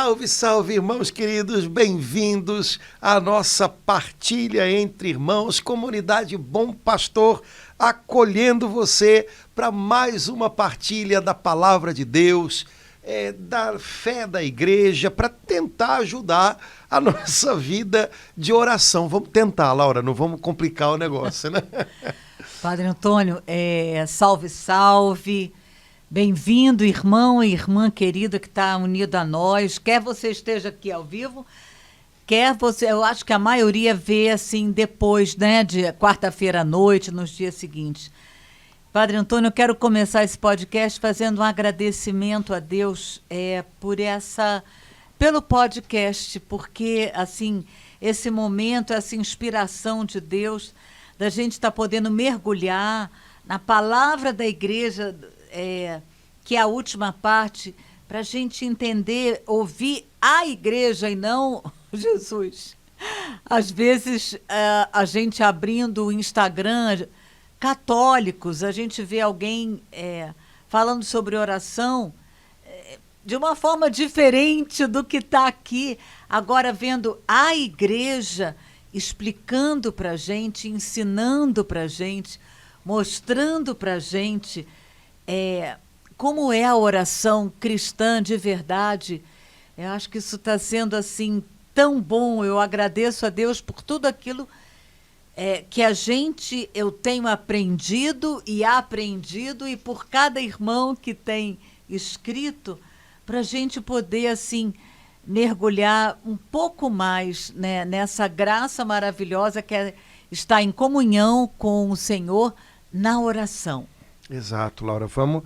Salve, salve, irmãos queridos, bem-vindos à nossa partilha entre irmãos, comunidade Bom Pastor, acolhendo você para mais uma partilha da Palavra de Deus, da fé da igreja, para tentar ajudar a nossa vida de oração. Vamos tentar, Laura, não vamos complicar o negócio, né? Padre Antônio, salve, salve. Bem-vindo, irmão e irmã querida que está unido a nós. Quer você esteja aqui ao vivo, quer você... Eu acho que a maioria vê assim depois, né, de quarta-feira à noite, nos dias seguintes. Padre Antônio, eu quero começar esse podcast fazendo um agradecimento a Deus pelo podcast, porque assim, esse momento, essa inspiração de Deus, da gente estar podendo mergulhar na palavra da igreja, que é a última parte, para a gente entender, ouvir a igreja e não Jesus. Às vezes, a gente abrindo o Instagram, católicos, a gente vê alguém falando sobre oração de uma forma diferente do que está aqui. Agora, vendo a igreja explicando para a gente, ensinando para a gente, mostrando para a gente como é a oração cristã de verdade. Eu acho que isso está sendo assim tão bom. Eu agradeço a Deus por tudo aquilo que eu tenho aprendido e por cada irmão que tem escrito, para a gente poder assim mergulhar um pouco mais, né, nessa graça maravilhosa que é estar em comunhão com o Senhor na oração. Exato, Laura. Vamos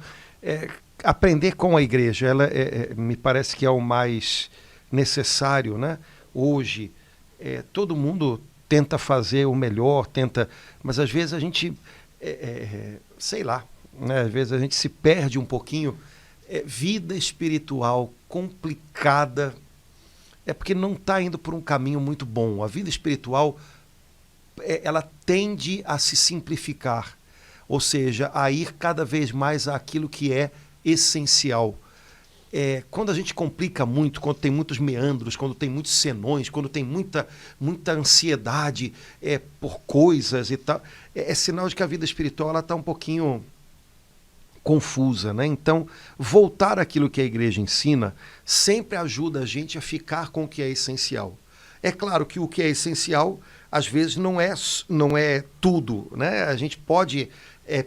aprender com a igreja. Ela me parece que é o mais necessário, né? Hoje, todo mundo tenta fazer o melhor, mas às vezes a gente, sei lá, né? Às vezes a gente se perde um pouquinho. Vida espiritual complicada, porque não está indo por um caminho muito bom. A vida espiritual, ela tende a se simplificar. Ou seja, a ir cada vez mais àquilo que é essencial. Quando a gente complica muito, quando tem muitos meandros, quando tem muitos senões, quando tem muita ansiedade por coisas e tal, é sinal de que a vida espiritual está um pouquinho confusa, né? Então, voltar àquilo que a igreja ensina sempre ajuda a gente a ficar com o que é essencial. É claro que o que é essencial, às vezes, não é tudo, né? A gente pode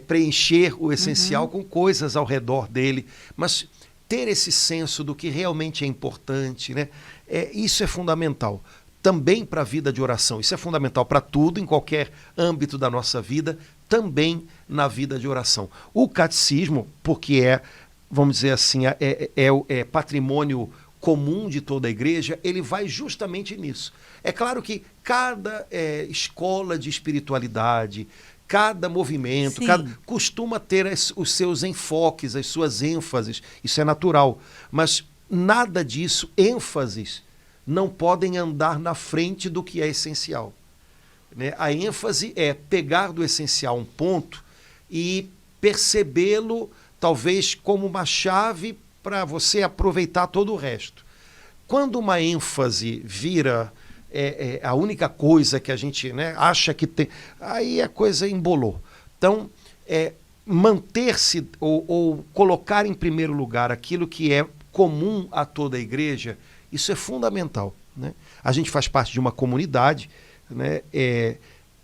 preencher o essencial com coisas ao redor dele, mas ter esse senso do que realmente é importante, né? Isso é fundamental. Também para a vida de oração. Isso é fundamental para tudo, em qualquer âmbito da nossa vida, também na vida de oração. O catecismo, porque vamos dizer assim, é patrimônio comum de toda a igreja, ele vai justamente nisso. É claro que cada escola de espiritualidade, cada movimento, costuma ter os seus enfoques, as suas ênfases, isso é natural. Mas nada disso, ênfases, não podem andar na frente do que é essencial. Né? A ênfase é pegar do essencial um ponto e percebê-lo, talvez, como uma chave para você aproveitar todo o resto. Quando uma ênfase vira a única coisa que a gente, né, acha que tem, aí a coisa embolou. Então, manter-se ou colocar em primeiro lugar aquilo que é comum a toda a igreja, isso é fundamental. Né? A gente faz parte de uma comunidade, né?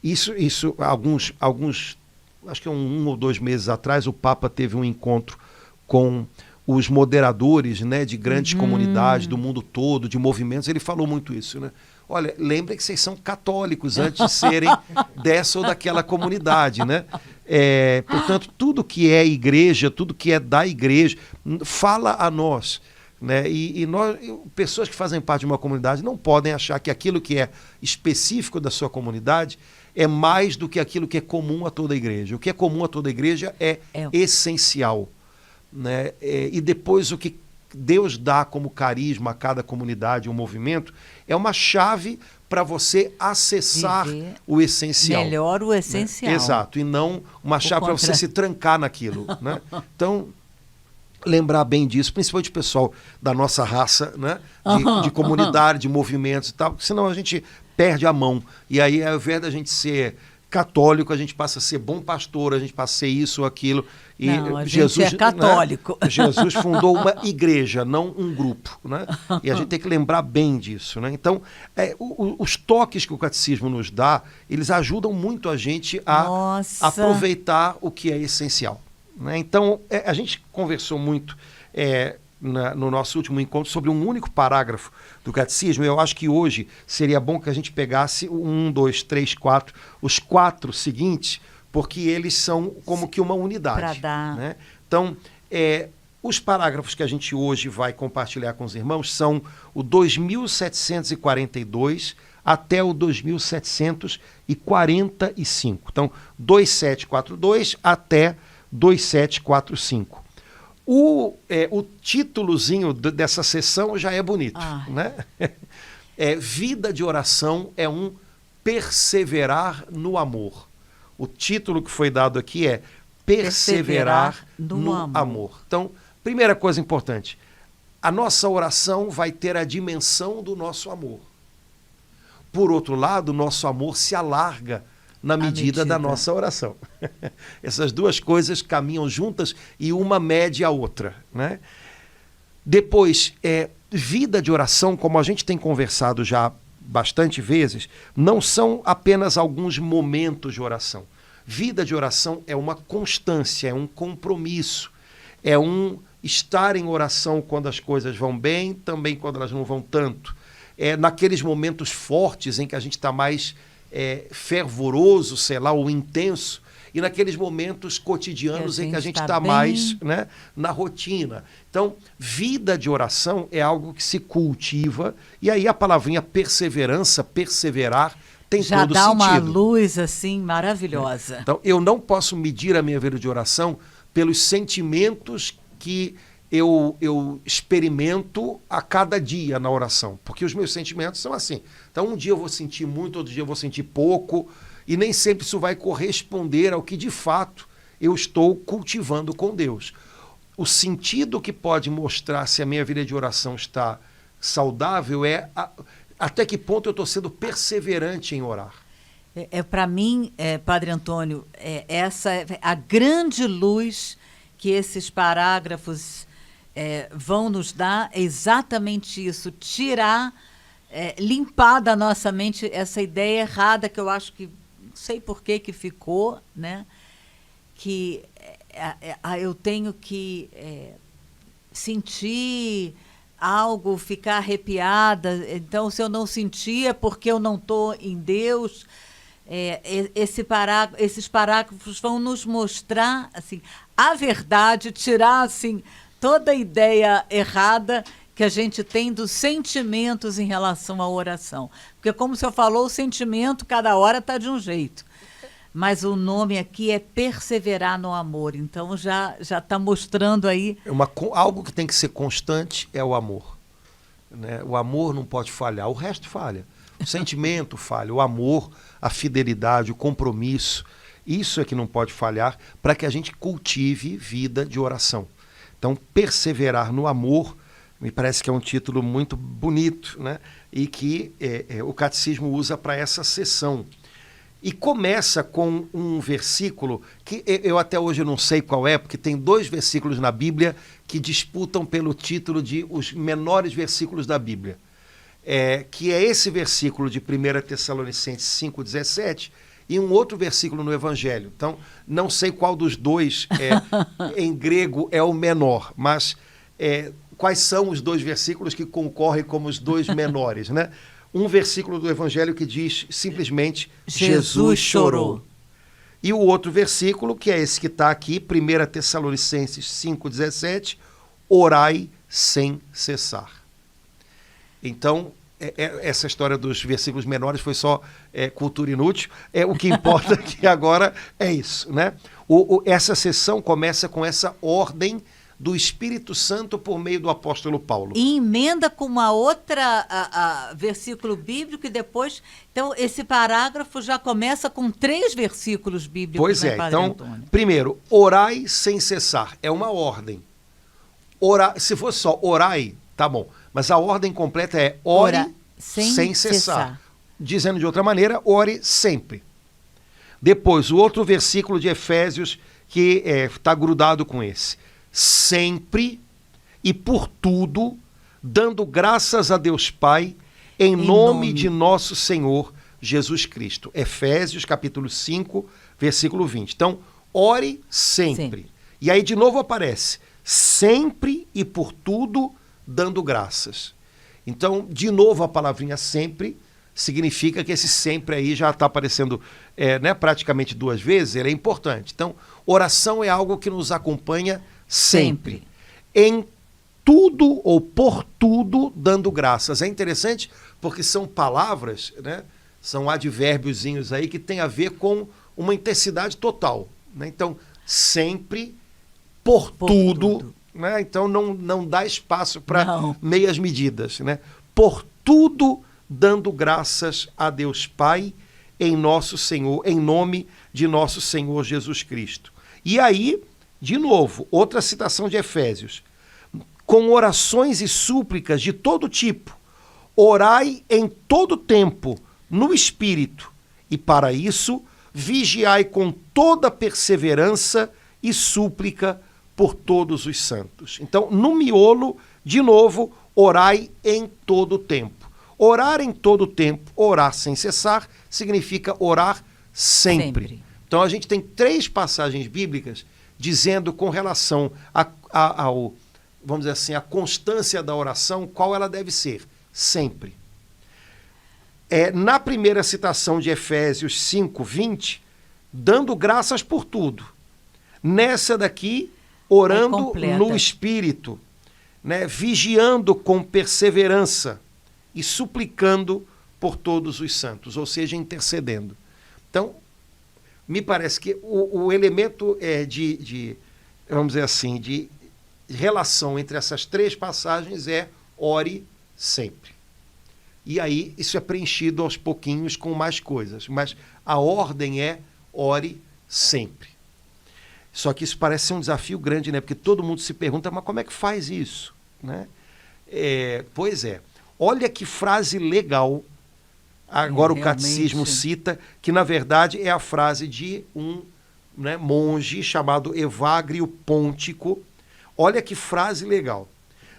Isso alguns, acho que um ou 2 meses atrás, o Papa teve um encontro com os moderadores, né, de grandes comunidades do mundo todo, de movimentos. Ele falou muito isso, né? Olha, lembrem que vocês são católicos antes de serem dessa ou daquela comunidade, né? Portanto, tudo que é igreja, tudo que é da igreja, fala a nós. Né? E nós, pessoas que fazem parte de uma comunidade não podem achar que aquilo que é específico da sua comunidade é mais do que aquilo que é comum a toda a igreja. O que é comum a toda a igreja é essencial. Né? E depois o que Deus dá como carisma a cada comunidade, um movimento, é uma chave para você acessar o essencial. Melhor o essencial. Né? Exato, e não uma chave para você se trancar naquilo. Né? Então, lembrar bem disso, principalmente o pessoal da nossa raça, né? De comunidade, de movimentos e tal, senão a gente perde a mão. E aí, ao invés da gente ser católico, a gente passa a ser bom pastor, a gente passa a ser isso ou aquilo. E não, a Jesus, gente é católico. Né? Jesus fundou uma igreja, não um grupo. Né? E a gente tem que lembrar bem disso. Né? Então, os toques que o catecismo nos dá, eles ajudam muito a gente a aproveitar o que é essencial. Né? Então, a gente conversou muito no nosso último encontro sobre um único parágrafo do catecismo. Eu acho que hoje seria bom que a gente pegasse 1, 2, 3, 4, os 4 seguintes, porque eles são como que uma unidade. Para dar. Né? Então, os parágrafos que a gente hoje vai compartilhar com os irmãos são o 2742 até o 2745. Então, 2742 até 2745. O títulozinho dessa sessão já é bonito. Né? Vida de oração é um perseverar no amor. O título que foi dado aqui é Perseverar no amor. Então, primeira coisa importante, a nossa oração vai ter a dimensão do nosso amor. Por outro lado, o nosso amor se alarga na medida da nossa oração. Essas duas coisas caminham juntas e uma mede a outra. Né? Depois, vida de oração, como a gente tem conversado já bastante vezes, não são apenas alguns momentos de oração. Vida de oração é uma constância, é um compromisso, é um estar em oração quando as coisas vão bem, também quando elas não vão tanto. É naqueles momentos fortes em que a gente está mais fervoroso, sei lá, ou intenso, e naqueles momentos cotidianos em que a gente está mais, né, na rotina. Então, vida de oração é algo que se cultiva, e aí a palavrinha perseverança, perseverar, tem já todo dá sentido. uma luz assim maravilhosa. Então, eu não posso medir a minha vida de oração pelos sentimentos que eu experimento a cada dia na oração, porque os meus sentimentos são assim. Então, um dia eu vou sentir muito, outro dia eu vou sentir pouco, e nem sempre isso vai corresponder ao que, de fato, eu estou cultivando com Deus. O sentido que pode mostrar se a minha vida de oração está saudável até que ponto eu estou sendo perseverante em orar. Para mim, Padre Antônio, essa é a grande luz que esses parágrafos vão nos dar, é exatamente isso, tirar, limpar da nossa mente essa ideia errada que eu acho que, não sei por que ficou, né? Que eu tenho que sentir algo, ficar arrepiada, então se eu não sentir é porque eu não estou em Deus. Esses parágrafos vão nos mostrar assim, a verdade, tirar assim, toda a ideia errada que a gente tem dos sentimentos em relação à oração. Porque, como o senhor falou, o sentimento cada hora está de um jeito. Mas o nome aqui é perseverar no amor. Então, já está mostrando aí... Algo que tem que ser constante é o amor. Né? O amor não pode falhar, o resto falha. O sentimento falha, o amor, a fidelidade, o compromisso. Isso é que não pode falhar para que a gente cultive vida de oração. Então, perseverar no amor, me parece que é um título muito bonito, né? E que o catecismo usa para essa sessão. E começa com um versículo que eu até hoje não sei qual é, porque tem 2 versículos na Bíblia que disputam pelo título de os menores versículos da Bíblia. Que é esse versículo de 1 Tessalonicenses 5,17 e um outro versículo no Evangelho. Então, não sei qual dos dois em grego é o menor, mas quais são os 2 versículos que concorrem como os 2 menores, né? Um versículo do Evangelho que diz simplesmente Jesus chorou. E o outro versículo, que é esse que está aqui, 1 Tessalonicenses 5,17, orai sem cessar. Então, essa história dos versículos menores foi só cultura inútil. O que importa aqui agora é isso, né? Essa sessão começa com essa ordem do Espírito Santo por meio do apóstolo Paulo. E emenda com uma outra versículo bíblico e depois... Então, esse parágrafo já começa com 3 versículos bíblicos. Pois então, Antônio? Primeiro, orai sem cessar. É uma ordem. Se fosse só orai, tá bom. Mas a ordem completa é ore sem cessar. Dizendo de outra maneira, ore sempre. Depois, o outro versículo de Efésios que está grudado com esse. Sempre e por tudo, dando graças a Deus Pai, em nome de nosso Senhor Jesus Cristo. Efésios capítulo 5, versículo 20. Então, ore sempre. E aí de novo aparece, sempre e por tudo, dando graças. Então, de novo a palavrinha sempre significa que esse sempre aí já está aparecendo praticamente 2 vezes, ele é importante. Então, oração é algo que nos acompanha sempre. Em tudo ou por tudo dando graças. É interessante porque são palavras, né? São advérbiozinhos aí que tem a ver com uma intensidade total. Né? Então, sempre, por tudo. Né? Então, não dá espaço para meias medidas. Né? Por tudo dando graças a Deus Pai em nosso Senhor, em nome de nosso Senhor Jesus Cristo. E aí, de novo, outra citação de Efésios. Com orações e súplicas de todo tipo, orai em todo tempo, no Espírito, e para isso, vigiai com toda perseverança e súplica por todos os santos. Então, no miolo, de novo, orai em todo tempo. Orar em todo tempo, orar sem cessar, significa orar sempre. Então, a gente tem 3 passagens bíblicas dizendo com relação ao vamos dizer assim, a constância da oração, qual ela deve ser? Sempre. Na primeira citação de Efésios 5, 20, dando graças por tudo. Nessa daqui, orando no Espírito, né? Vigiando com perseverança e suplicando por todos os santos, ou seja, intercedendo. Então, me parece que o elemento vamos dizer assim, de relação entre essas 3 passagens é ore sempre. E aí isso é preenchido aos pouquinhos com mais coisas, mas a ordem é ore sempre. Só que isso parece ser um desafio grande, né? Porque todo mundo se pergunta, mas como é que faz isso? Né? Pois é. Olha que frase legal. Agora o catecismo cita, que na verdade é a frase de um monge chamado Evagrio Pontico. Olha que frase legal.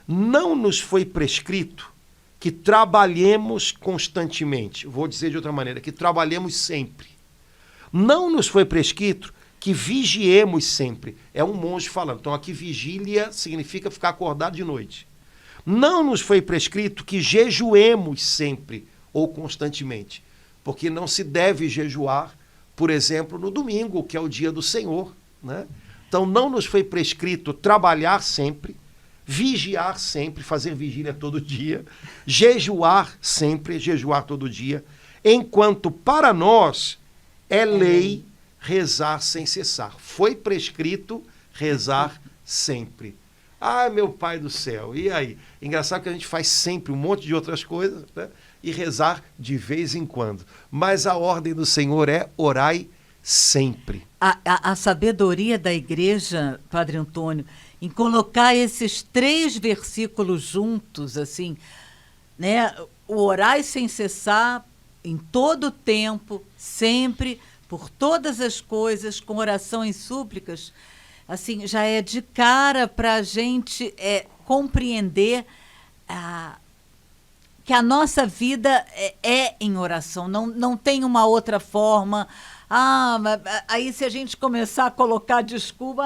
Não nos foi prescrito que trabalhemos constantemente. Vou dizer de outra maneira, que trabalhemos sempre. Não nos foi prescrito que vigiemos sempre. É um monge falando. Então aqui vigília significa ficar acordado de noite. Não nos foi prescrito que jejuemos sempre ou constantemente. Porque não se deve jejuar, por exemplo, no domingo, que é o dia do Senhor, né? Então, não nos foi prescrito trabalhar sempre, vigiar sempre, fazer vigília todo dia, jejuar sempre, jejuar todo dia, enquanto para nós é lei rezar sem cessar. Foi prescrito rezar sempre. Ah, meu Pai do céu, e aí? Engraçado que a gente faz sempre um monte de outras coisas, né? E rezar de vez em quando. Mas a ordem do Senhor é orai sempre. A sabedoria da igreja, Padre Antônio, em colocar esses 3 versículos juntos, assim, né? O orai sem cessar, em todo o tempo, sempre, por todas as coisas, com oração e súplicas, assim, já é de cara para a gente compreender que a nossa vida é em oração, não tem uma outra forma. Mas aí se a gente começar a colocar desculpa,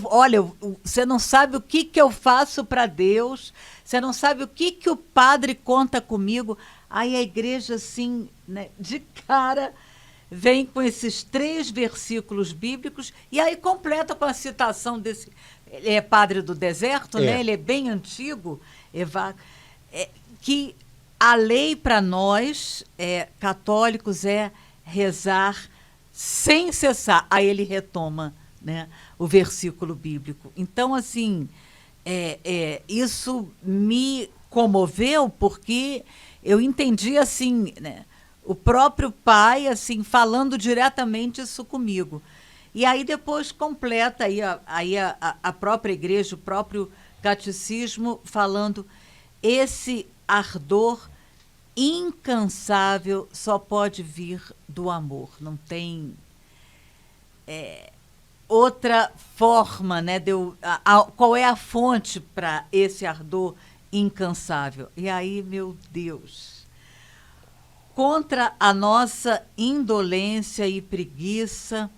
olha, você não sabe o que eu faço para Deus, você não sabe o que o padre conta comigo. Aí a igreja, assim, né, de cara, vem com esses 3 versículos bíblicos e aí completa com a citação desse... Ele é padre do deserto, né? Ele é bem antigo, que a lei para nós, católicos, é rezar sem cessar. Aí ele retoma, né, o versículo bíblico. Então, assim, isso me comoveu porque eu entendi, assim, né, o próprio pai, assim, falando diretamente isso comigo. E aí depois completa a própria igreja, o próprio catecismo, falando esse ardor incansável só pode vir do amor. Não tem outra forma, né? Qual é a fonte para esse ardor incansável? E aí, meu Deus, contra a nossa indolência e preguiça,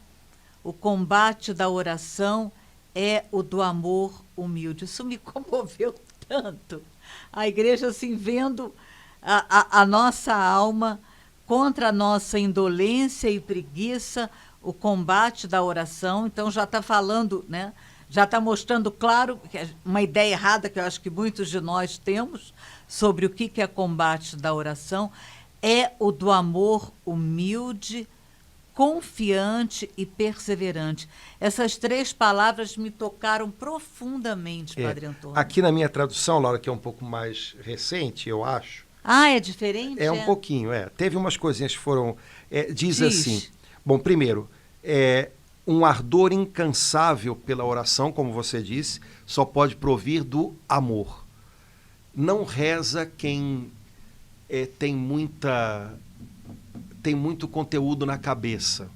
o combate da oração é o do amor humilde. Isso me comoveu tanto. A igreja, assim, vendo a nossa alma contra a nossa indolência e preguiça, o combate da oração. Então, já está falando, né? Já está mostrando, claro, que uma ideia errada que eu acho que muitos de nós temos sobre o que é combate da oração, é o do amor humilde, confiante e perseverante. Essas 3 palavras me tocaram profundamente, Padre Antônio. Aqui na minha tradução, Laura, que é um pouco mais recente, eu acho. Ah, é diferente? É um pouquinho, Teve umas coisinhas que foram... Diz assim... Bom, primeiro, um ardor incansável pela oração, como você disse, só pode provir do amor. Não reza quem tem muito conteúdo na cabeça.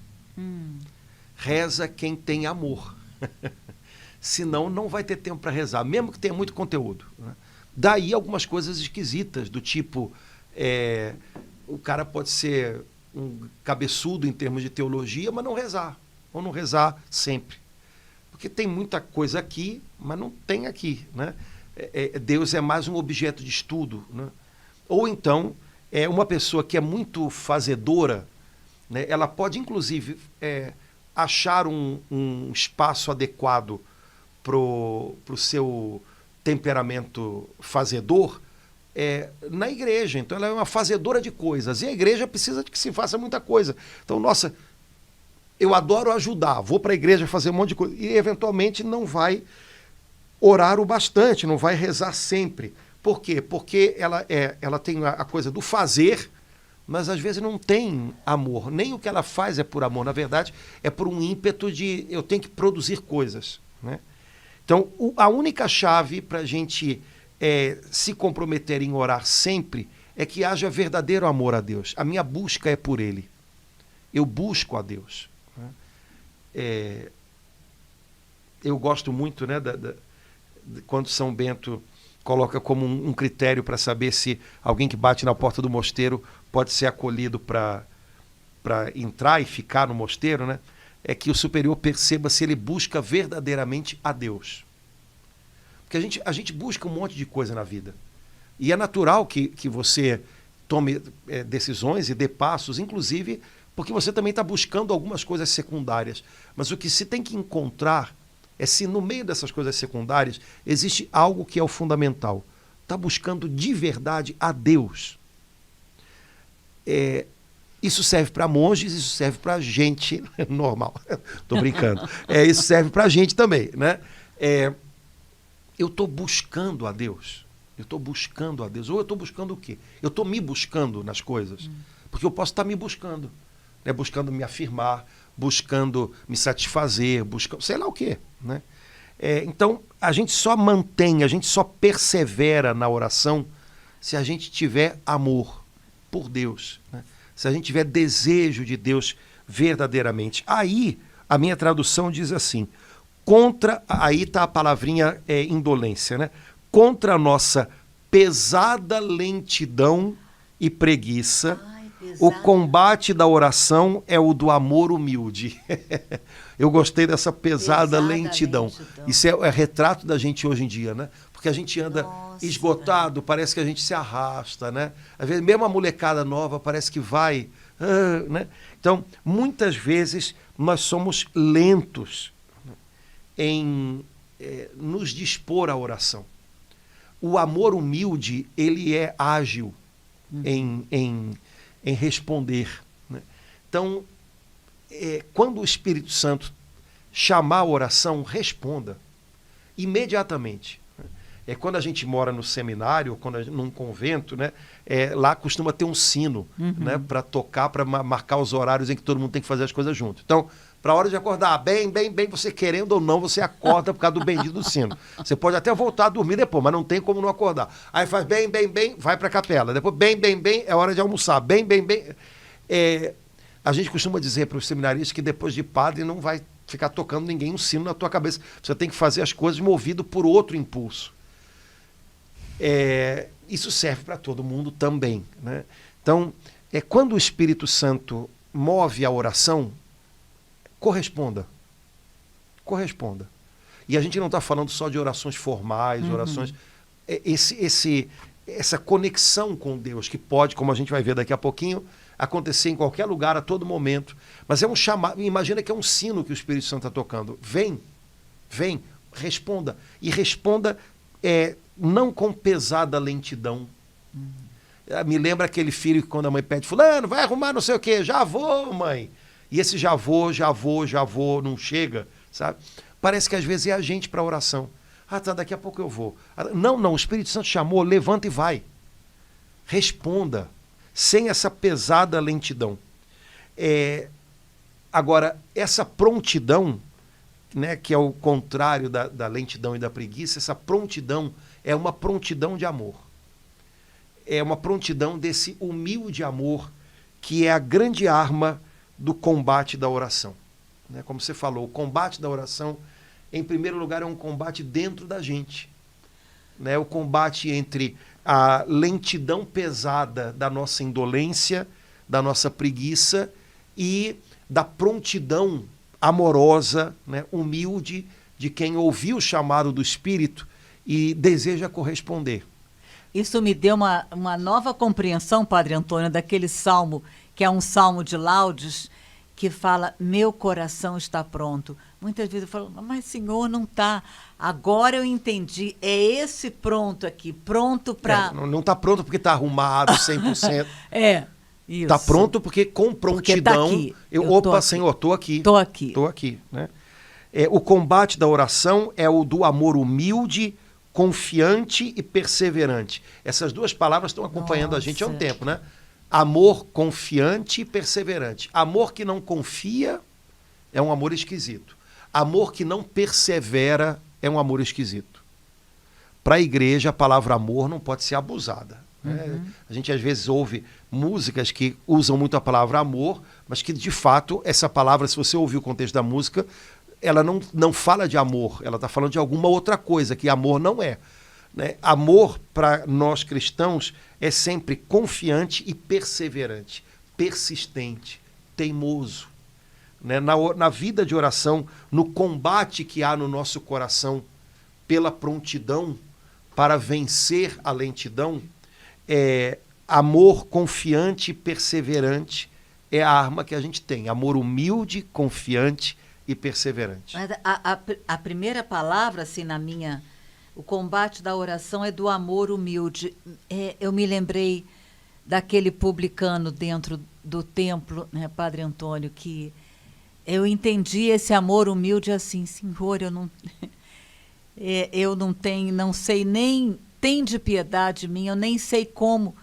Reza quem tem amor. Senão, não vai ter tempo para rezar, mesmo que tenha muito conteúdo, né? Daí algumas coisas esquisitas, do tipo, o cara pode ser um cabeçudo em termos de teologia, mas não rezar, ou não rezar sempre. Porque tem muita coisa aqui, mas não tem aqui, né? Deus é mais um objeto de estudo, né? Ou então, uma pessoa que é muito fazedora, né, ela pode, inclusive, achar um espaço adequado pro seu temperamento fazedor na igreja. Então, ela é uma fazedora de coisas. E a igreja precisa de que se faça muita coisa. Então, nossa, eu adoro ajudar, vou para a igreja fazer um monte de coisa. E, eventualmente, não vai orar o bastante, não vai rezar sempre. Por quê? Porque ela tem a coisa do fazer, mas às vezes não tem amor. Nem o que ela faz é por amor. Na verdade, é por um ímpeto de eu tenho que produzir coisas, né? Então, a única chave para a gente se comprometer em orar sempre é que haja verdadeiro amor a Deus. A minha busca é por Ele. Eu busco a Deus, né? Eu gosto muito, né, quando São Bento coloca como um critério para saber se alguém que bate na porta do mosteiro pode ser acolhido para entrar e ficar no mosteiro, né? É que o superior perceba se ele busca verdadeiramente a Deus. Porque a gente busca um monte de coisa na vida. E é natural que você tome decisões e dê passos, inclusive porque você também está buscando algumas coisas secundárias. Mas o que se tem que encontrar é se no meio dessas coisas secundárias existe algo que é o fundamental. Está buscando de verdade a Deus. Isso serve para monges, isso serve para gente normal. Estou brincando. Isso serve para a gente também, né? Eu estou buscando a Deus. Eu estou buscando a Deus. Ou eu estou buscando o quê? Eu estou me buscando nas coisas. Porque eu posso estar me buscando, né? Buscando me afirmar, buscando me satisfazer, buscando sei lá o quê, né? Então, a gente só mantém, a gente só persevera na oração se a gente tiver amor por Deus, né? Se a gente tiver desejo de Deus verdadeiramente. Aí, a minha tradução diz assim, aí está a palavrinha indolência, né? Contra a nossa pesada lentidão e preguiça, o combate da oração é o do amor humilde. Eu gostei dessa pesada lentidão. Isso é retrato da gente hoje em dia, né? Porque a gente anda esgotado, parece que a gente se arrasta, né? Às vezes, mesmo a molecada nova parece que vai, né? Então, muitas vezes, nós somos lentos em nos dispor à oração. O amor humilde, ele é ágil em responder, né? Então, quando o Espírito Santo chamar a oração, responda imediatamente. Quando a gente mora no seminário, ou quando num convento, né, lá costuma ter um sino, né, para tocar, para marcar os horários em que todo mundo tem que fazer as coisas junto. Então, para a hora de acordar. Bem, você querendo ou não, você acorda por causa do bendito do sino. Você pode até voltar a dormir depois, mas não tem como não acordar. Aí faz bem, vai para a capela. Depois, bem, é hora de almoçar. Bem. A gente costuma dizer para os seminaristas que depois de padre não vai ficar tocando ninguém um sino na tua cabeça. Você tem que fazer as coisas movido por outro impulso. Isso serve para todo mundo também, né? Então, quando o Espírito Santo move a oração, corresponda. E a gente não está falando só de orações formais, orações... Essa conexão com Deus, que pode, como a gente vai ver daqui a pouquinho, acontecer em qualquer lugar, a todo momento. Mas é um chamado, imagina que é um sino que o Espírito Santo está tocando. Vem, responda. E responda não com pesada lentidão. Me lembra aquele filho que quando a mãe pede, fulano, vai arrumar não sei o quê, já vou, mãe. E esse já vou, não chega, sabe? Parece que às vezes é a gente para a oração. Tá, daqui a pouco eu vou. Não, o Espírito Santo chamou, levanta e vai. Responda, sem essa pesada lentidão. Agora, essa prontidão, né, que é o contrário da lentidão e da preguiça, essa prontidão é uma prontidão de amor. É uma prontidão desse humilde amor que é a grande arma do combate da oração. Né? Como você falou, o combate da oração, em primeiro lugar, é um combate dentro da gente. Né? O combate entre a lentidão pesada da nossa indolência, da nossa preguiça e da prontidão amorosa, né? Humilde, de quem ouviu o chamado do Espírito e deseja corresponder. Isso me deu uma nova compreensão, Padre Antônio, daquele salmo, que é um salmo de laudes, que fala, meu coração está pronto. Muitas vezes eu falo, mas Senhor, não está. Agora eu entendi, é esse pronto aqui, pronto para... Não está pronto porque está arrumado 100%. Isso. Está pronto porque com prontidão... Porque tá aqui. Opa, Senhor, estou aqui. Estou aqui. Né? O combate da oração é o do amor humilde, confiante e perseverante. Essas duas palavras estão acompanhando a gente há um tempo, né? Amor confiante e perseverante. Amor que não confia é um amor esquisito. Amor que não persevera é um amor esquisito. Para a igreja, a palavra amor não pode ser abusada. Né? A gente às vezes ouve músicas que usam muito a palavra amor, mas que de fato essa palavra, se você ouvir o contexto da música, ela não fala de amor, ela está falando de alguma outra coisa, que amor não é. Né? Amor, para nós cristãos, é sempre confiante e perseverante, persistente, teimoso. Né? Na vida de oração, no combate que há no nosso coração pela prontidão para vencer a lentidão, amor confiante e perseverante é a arma que a gente tem. Amor humilde, confiante e perseverante. Mas a primeira palavra, assim, o combate da oração é do amor humilde. Eu me lembrei daquele publicano dentro do templo, né, Padre Antônio, que eu entendi esse amor humilde assim, Senhor, eu não sei nem, tem de piedade de mim, eu nem sei como.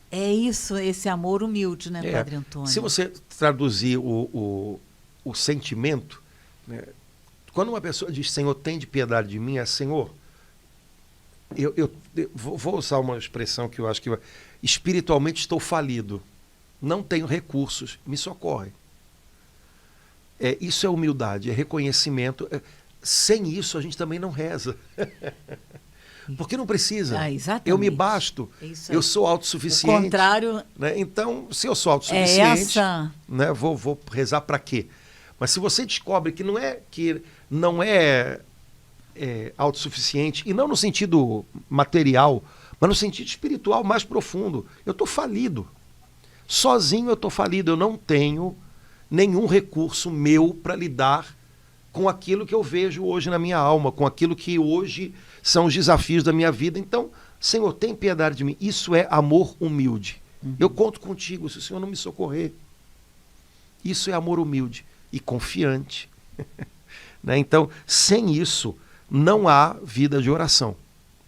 É isso, esse amor humilde, né, Padre Antônio? Se você traduzir o sentimento, né, quando uma pessoa diz, Senhor, tem de piedade de mim, é Senhor, eu vou usar uma expressão que eu acho que espiritualmente estou falido, não tenho recursos, me socorre. Isso é humildade, é reconhecimento. Sem isso a gente também não reza. Porque não precisa. Eu me basto, eu sou autossuficiente. O contrário. Né? Então, se eu sou autossuficiente, né, vou rezar para quê? Mas se você descobre que não é autossuficiente, e não no sentido material, mas no sentido espiritual mais profundo, eu estou falido. Sozinho eu estou falido, eu não tenho nenhum recurso meu para lidar com aquilo que eu vejo hoje na minha alma, com aquilo que hoje são os desafios da minha vida. Então, Senhor, tem piedade de mim. Isso é amor humilde. Eu conto contigo, se o Senhor não me socorrer. Isso é amor humilde e confiante. Né? Então, sem isso, não há vida de oração.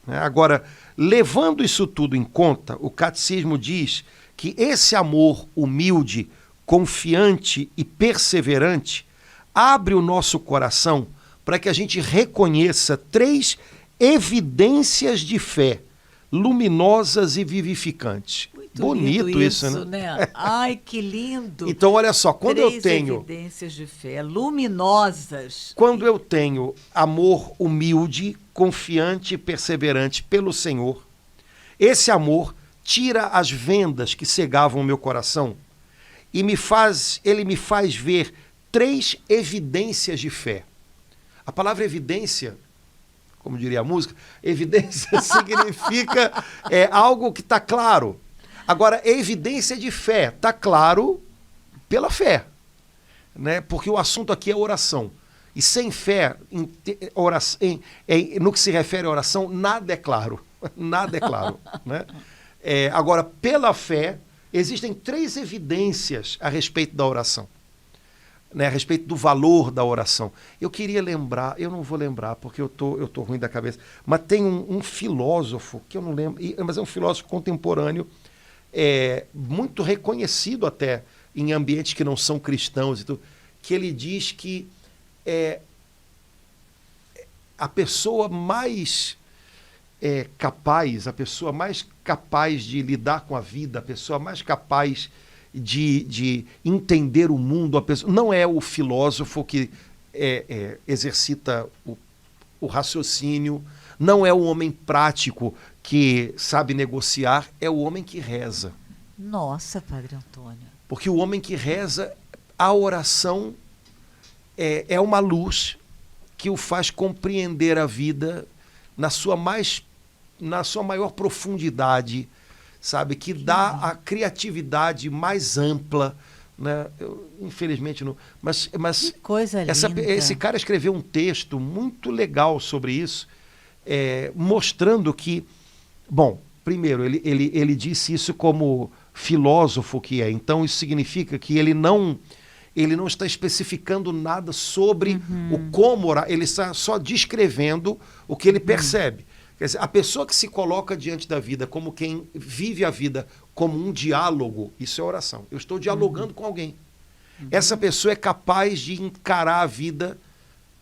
Né? Agora, levando isso tudo em conta, o catecismo diz que esse amor humilde, confiante e perseverante abre o nosso coração para que a gente reconheça 3 evidências de fé luminosas e vivificantes. Muito Bonito lindo isso, né? Ai, que lindo. Então, olha só, quando eu 3 tenho... evidências de fé luminosas. Quando eu tenho amor humilde, confiante e perseverante pelo Senhor, esse amor tira as vendas que cegavam o meu coração e ele me faz ver 3 evidências de fé. A palavra evidência, como diria a música, evidência significa algo que está claro. Agora, evidência de fé, está claro pela fé, né? Porque o assunto aqui é oração. E sem fé, no que se refere à oração, nada é claro. Nada é claro. Né? Agora, pela fé, existem 3 evidências a respeito da oração. Né, a respeito do valor da oração. Eu queria lembrar, eu não vou lembrar, porque eu tô ruim da cabeça, mas tem um filósofo, que eu não lembro, mas é um filósofo contemporâneo, muito reconhecido até em ambientes que não são cristãos, e tudo, que ele diz que a pessoa mais capaz, a pessoa mais capaz de lidar com a vida, a pessoa mais capaz de entender o mundo, a pessoa, não é o filósofo que exercita o raciocínio, não é o homem prático que sabe negociar, é o homem que reza. Nossa, Padre Antônio. Porque o homem que reza, a oração é uma luz que o faz compreender a vida na sua maior profundidade, sabe, que dá a criatividade mais ampla, né? Infelizmente não, mas que coisa linda. Esse cara escreveu um texto muito legal sobre isso, mostrando que, bom, primeiro ele disse isso como filósofo que é, então isso significa que ele não está especificando nada sobre o como orar, ele está só descrevendo o que ele percebe. Quer dizer, a pessoa que se coloca diante da vida como quem vive a vida como um diálogo, isso é oração. Eu estou dialogando com alguém. Essa pessoa é capaz de encarar a vida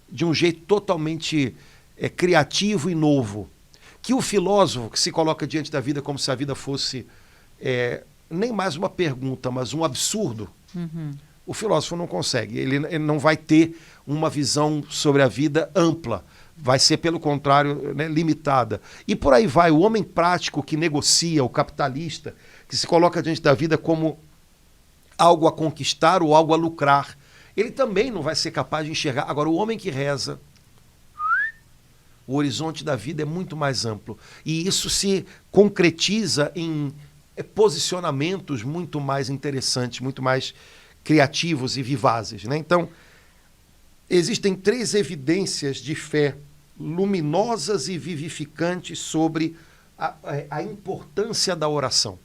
de um jeito totalmente criativo e novo. Que o filósofo que se coloca diante da vida como se a vida fosse nem mais uma pergunta, mas um absurdo, o filósofo não consegue. Ele não vai ter uma visão sobre a vida ampla. Vai ser, pelo contrário, né, limitada. E por aí vai, o homem prático que negocia, o capitalista, que se coloca diante da vida como algo a conquistar ou algo a lucrar, ele também não vai ser capaz de enxergar. Agora, o homem que reza, o horizonte da vida é muito mais amplo. E isso se concretiza em posicionamentos muito mais interessantes, muito mais criativos e vivazes. Né? Então, existem 3 evidências de fé luminosas e vivificantes sobre a importância da oração.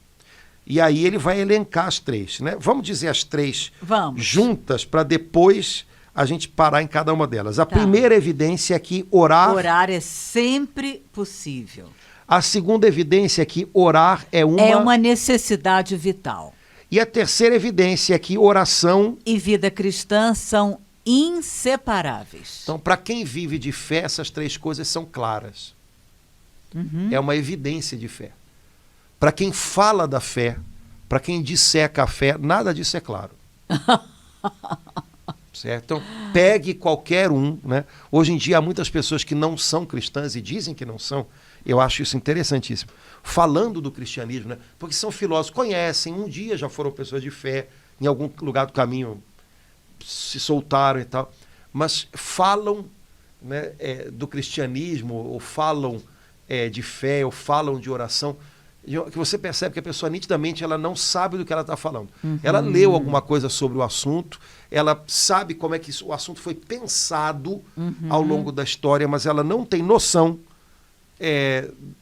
E aí ele vai elencar as 3. Né? Vamos dizer as 3 juntas para depois a gente parar em cada uma delas. A primeira evidência é que orar é sempre possível. A segunda evidência é que orar é uma necessidade vital. E a terceira evidência é que oração e vida cristã são inseparáveis. Então, para quem vive de fé, essas 3 coisas são claras. É uma evidência de fé. Para quem fala da fé, para quem disseca a fé, nada disso é claro. Certo? Então, pegue qualquer um. Né? Hoje em dia, há muitas pessoas que não são cristãs e dizem que não são. Eu acho isso interessantíssimo. Falando do cristianismo, né? Porque são filósofos, conhecem, um dia já foram pessoas de fé, em algum lugar do caminho se soltaram e tal, mas falam, né, do cristianismo, ou falam de fé, ou falam de oração, que você percebe que a pessoa nitidamente ela não sabe do que ela está falando. Ela leu alguma coisa sobre o assunto, ela sabe como é que o assunto foi pensado ao longo da história, mas ela não tem noção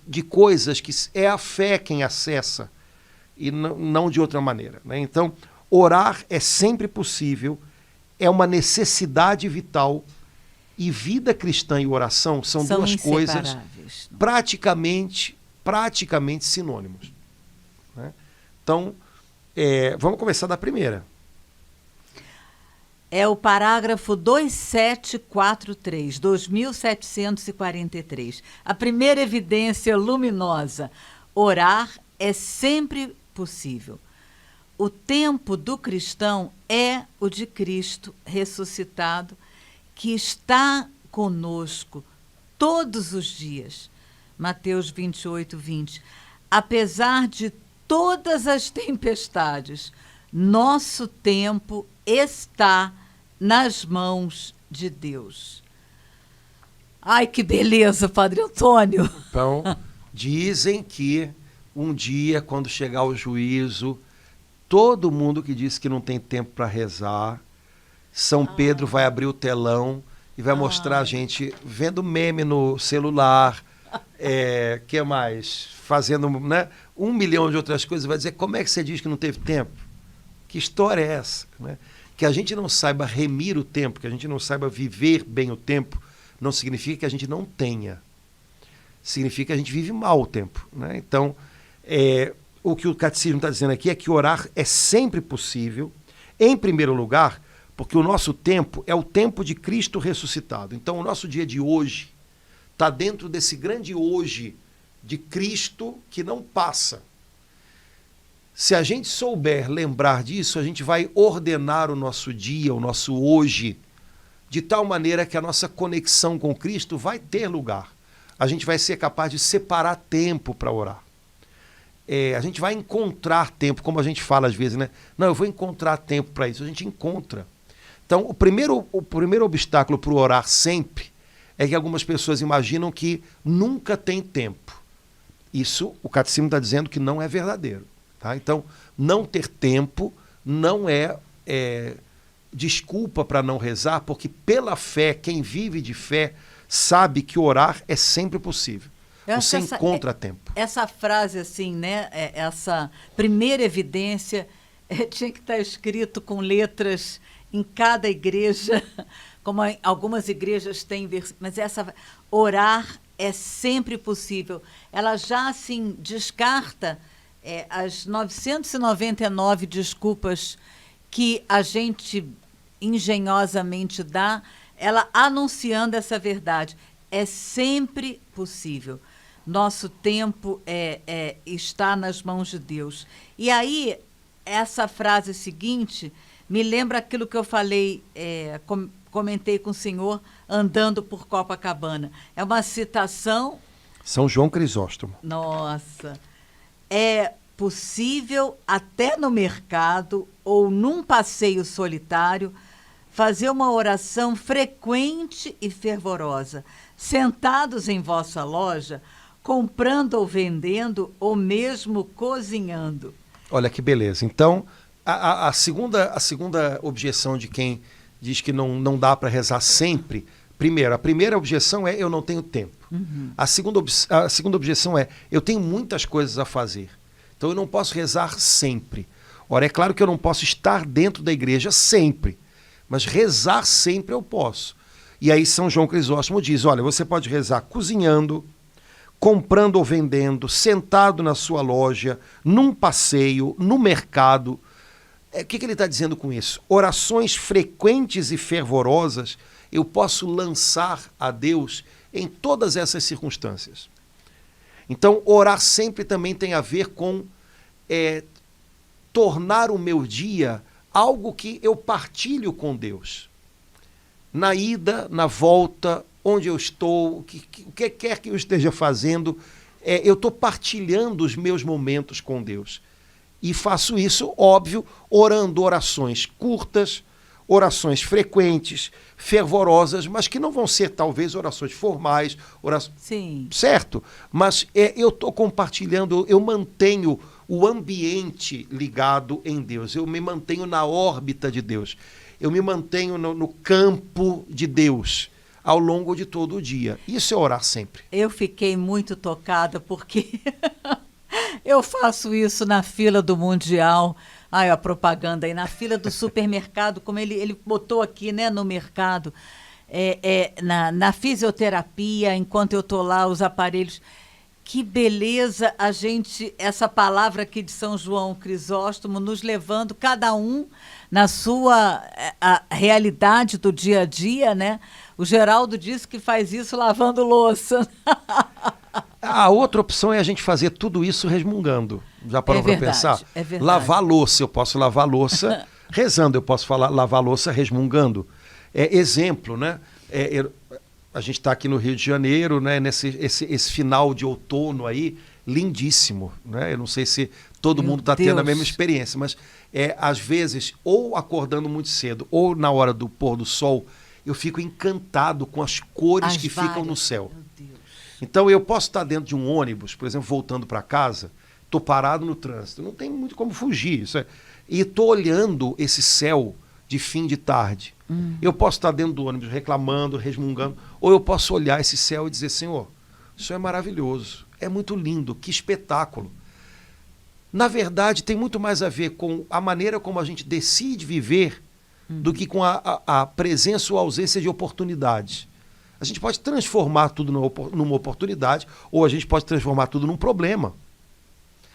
de coisas que é a fé quem acessa e não de outra maneira. Né? Então, orar é sempre possível, é uma necessidade vital, e vida cristã e oração são 2 coisas praticamente sinônimos. Né? Então, vamos começar da primeira. É o parágrafo 2743, 2743. A primeira evidência luminosa: orar é sempre possível. O tempo do cristão é o de Cristo ressuscitado, que está conosco todos os dias. Mateus 28, 20. Apesar de todas as tempestades, nosso tempo está nas mãos de Deus. Ai, que beleza, Padre Antônio! Então, dizem que um dia, quando chegar o juízo, todo mundo que disse que não tem tempo para rezar, São Pedro vai abrir o telão e vai mostrar a gente vendo meme no celular, que mais? Fazendo, né, 1 milhão de outras coisas, vai dizer, como é que você diz que não teve tempo? Que história é essa? Né? Que a gente não saiba remir o tempo, que a gente não saiba viver bem o tempo, não significa que a gente não tenha. Significa que a gente vive mal o tempo. Né? Então, o que o catecismo está dizendo aqui é que orar é sempre possível, em primeiro lugar, porque o nosso tempo é o tempo de Cristo ressuscitado. Então, o nosso dia de hoje está dentro desse grande hoje de Cristo que não passa. Se a gente souber lembrar disso, a gente vai ordenar o nosso dia, o nosso hoje, de tal maneira que a nossa conexão com Cristo vai ter lugar. A gente vai ser capaz de separar tempo para orar. A gente vai encontrar tempo, como a gente fala às vezes, né? Não, eu vou encontrar tempo para isso. A gente encontra. Então, o primeiro obstáculo para o orar sempre é que algumas pessoas imaginam que nunca tem tempo. Isso, o catecismo está dizendo que não é verdadeiro. Tá? Então, não ter tempo não é desculpa para não rezar, porque pela fé, quem vive de fé, sabe que orar é sempre possível. Você encontra tempo. Essa frase, assim, né? Essa primeira evidência tinha que estar escrito com letras em cada igreja, como algumas igrejas têm, mas orar é sempre possível. Ela já, assim, descarta as 999 desculpas que a gente engenhosamente dá, ela anunciando essa verdade. É sempre possível. Nosso tempo está nas mãos de Deus. E aí, essa frase seguinte me lembra aquilo que eu falei, comentei com o senhor, andando por Copacabana. É uma citação... São João Crisóstomo. Nossa! É possível, até no mercado ou num passeio solitário, fazer uma oração frequente e fervorosa, sentados em vossa loja, comprando ou vendendo, ou mesmo cozinhando. Olha que beleza. Então, a segunda objeção de quem diz que não dá para rezar sempre, a primeira objeção é eu não tenho tempo. Uhum. A segunda objeção é eu tenho muitas coisas a fazer, então eu não posso rezar sempre. Ora, é claro que eu não posso estar dentro da igreja sempre, mas rezar sempre eu posso. E aí São João Crisóstomo diz, olha, você pode rezar cozinhando, comprando ou vendendo, sentado na sua loja, num passeio, no mercado. O que ele está dizendo com isso? Orações frequentes e fervorosas eu posso lançar a Deus em todas essas circunstâncias. Então, orar sempre também tem a ver com tornar o meu dia algo que eu partilho com Deus. Na ida, na volta, onde eu estou, o que quer que eu esteja fazendo, eu estou partilhando os meus momentos com Deus. E faço isso, óbvio, orando orações curtas, orações frequentes, fervorosas, mas que não vão ser, talvez, orações formais, Sim. Certo? Mas eu estou compartilhando, eu mantenho o ambiente ligado em Deus, eu me mantenho na órbita de Deus, eu me mantenho no campo de Deus ao longo de todo o dia. Isso é orar sempre. Eu fiquei muito tocada porque eu faço isso na fila do Mundial. Ai, a propaganda aí, na fila do supermercado, como ele botou aqui, né, no mercado, na fisioterapia, enquanto eu estou lá, os aparelhos. Que beleza essa palavra aqui de São João Crisóstomo, nos levando cada um na sua a realidade do dia a dia, né? O Geraldo disse que faz isso lavando louça. A outra opção é a gente fazer tudo isso resmungando. Já parou para pensar? É verdade. Lavar louça, eu posso lavar louça rezando, eu posso lavar louça resmungando. Exemplo, né? A gente está aqui no Rio de Janeiro, né? Esse final de outono aí, lindíssimo, né? Eu não sei se todo mundo está tendo a mesma experiência, mas às vezes, ou acordando muito cedo, ou na hora do pôr do sol, eu fico encantado com as cores que ficam no céu. Meu Deus. Então eu posso estar dentro de um ônibus, por exemplo, voltando para casa, estou parado no trânsito, não tem muito como fugir, e estou olhando esse céu de fim de tarde. Eu posso estar dentro do ônibus reclamando, resmungando, ou eu posso olhar esse céu e dizer, Senhor, isso é maravilhoso, é muito lindo, que espetáculo. Na verdade, tem muito mais a ver com a maneira como a gente decide viver do que com a presença ou ausência de oportunidades. A gente pode transformar tudo numa oportunidade, ou a gente pode transformar tudo num problema.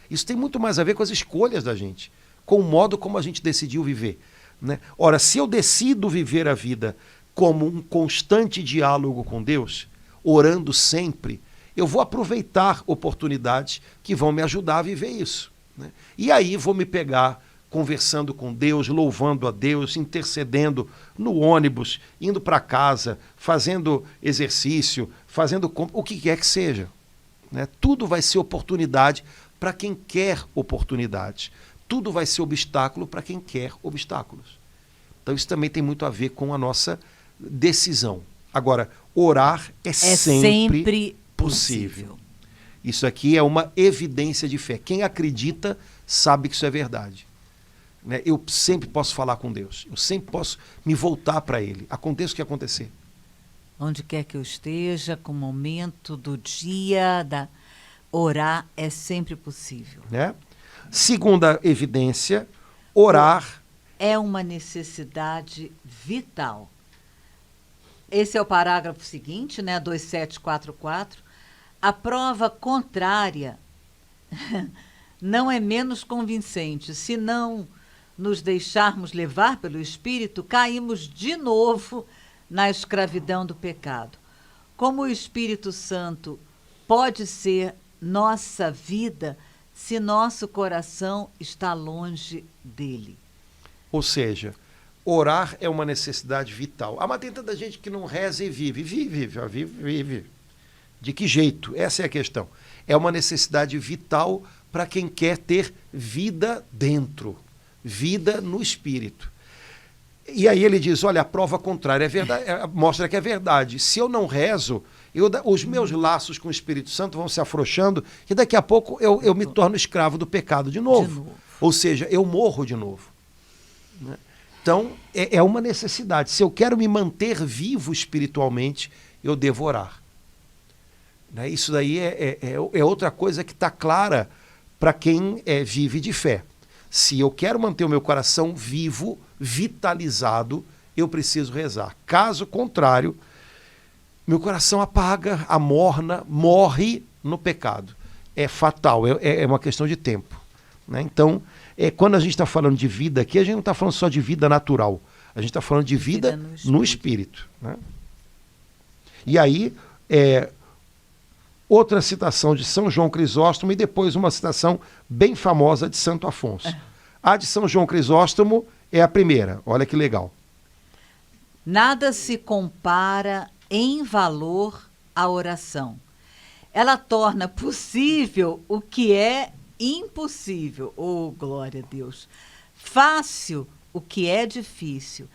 Isso tem muito mais a ver com as escolhas da gente, com o modo como a gente decidiu viver, né? Ora, se eu decido viver a vida como um constante diálogo com Deus, orando sempre, eu vou aproveitar oportunidades que vão me ajudar a viver isso, né? E aí vou me pegar conversando com Deus, louvando a Deus, intercedendo no ônibus, indo para casa, fazendo exercício, fazendo o que quer que seja, né? Tudo vai ser oportunidade para quem quer oportunidades. Tudo vai ser obstáculo para quem quer obstáculos. Então isso também tem muito a ver com a nossa decisão. Agora, orar é sempre possível. Isso aqui é uma evidência de fé. Quem acredita sabe que isso é verdade, né? Eu sempre posso falar com Deus. Eu sempre posso me voltar para Ele. Aconteça o que acontecer. Onde quer que eu esteja, com o momento do dia, orar é sempre possível. Né? Segunda evidência, orar é uma necessidade vital. Esse é o parágrafo seguinte, né, 2744. A prova contrária não é menos convincente. Se não nos deixarmos levar pelo Espírito, caímos de novo na escravidão do pecado. Como o Espírito Santo pode ser nossa vida se nosso coração está longe dele? Ou seja, orar é uma necessidade vital. Mas tem tanta gente que não reza e vive. Vive. De que jeito? Essa é a questão. É uma necessidade vital para quem quer ter vida dentro, vida no Espírito. E aí ele diz, olha, a prova contrária é verdade, mostra que é verdade. Se eu não rezo, os meus laços com o Espírito Santo vão se afrouxando e daqui a pouco eu me torno escravo do pecado de novo. Ou seja, eu morro de novo, né? Então, é uma necessidade. Se eu quero me manter vivo espiritualmente, eu devo orar, né? Isso daí é outra coisa que está clara para quem vive de fé. Se eu quero manter o meu coração vivo, vitalizado, eu preciso rezar. Caso contrário, meu coração apaga, amorna, morre no pecado. É fatal, é uma questão de tempo, né? Então, quando a gente está falando de vida aqui, a gente não está falando só de vida natural. A gente está falando de vida no espírito, né? E aí, outra citação de São João Crisóstomo e depois uma citação bem famosa de Santo Afonso. A de São João Crisóstomo é a primeira. Olha que legal. Nada se compara em valor à oração. Ela torna possível o que é impossível. Oh, glória a Deus. Fácil o que é difícil.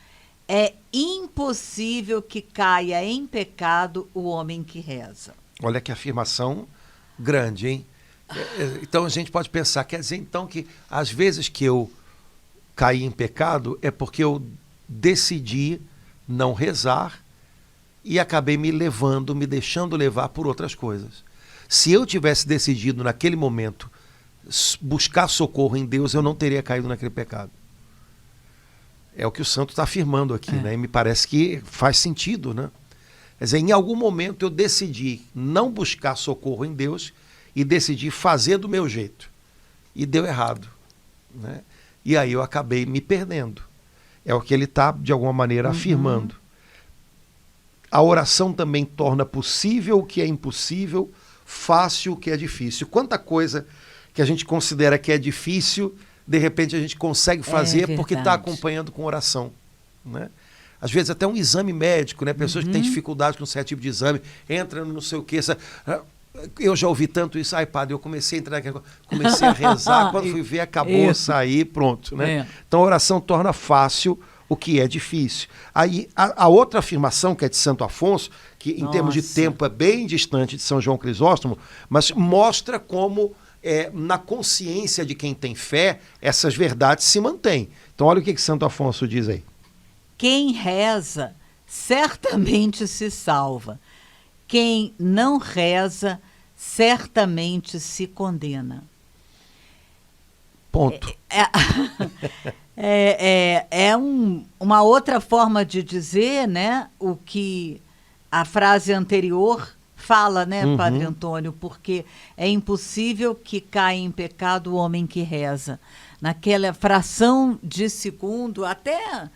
É impossível que caia em pecado o homem que reza. Olha que afirmação grande, hein? Então a gente pode pensar, quer dizer então que às vezes que eu caí em pecado é porque eu decidi não rezar e acabei me deixando levar por outras coisas. Se eu tivesse decidido naquele momento buscar socorro em Deus, eu não teria caído naquele pecado. É o que o santo está afirmando aqui, né? E me parece que faz sentido, né? Quer dizer, em algum momento eu decidi não buscar socorro em Deus e decidi fazer do meu jeito. E deu errado, né? E aí eu acabei me perdendo. É o que ele está, de alguma maneira, afirmando. A oração também torna possível o que é impossível, fácil o que é difícil. Quanta coisa que a gente considera que é difícil, de repente a gente consegue fazer porque está acompanhando com oração, né? Às vezes até um exame médico, né? Pessoas que têm dificuldade com certo tipo de exame, entram no não sei o quê. Eu já ouvi tanto isso. Ai, padre, eu comecei a entrar aqui, comecei a rezar, quando fui ver, acabou, sair, pronto, né? Então a oração torna fácil o que é difícil. Aí a outra afirmação, que é de Santo Afonso, que em termos de tempo é bem distante de São João Crisóstomo, mas mostra como na consciência de quem tem fé, essas verdades se mantêm. Então olha o que Santo Afonso diz aí. Quem reza certamente se salva. Quem não reza certamente se condena. Ponto. Uma outra forma de dizer, né, o que a frase anterior fala, né, Padre Antônio, porque é impossível que caia em pecado o homem que reza. Naquela fração de segundo, até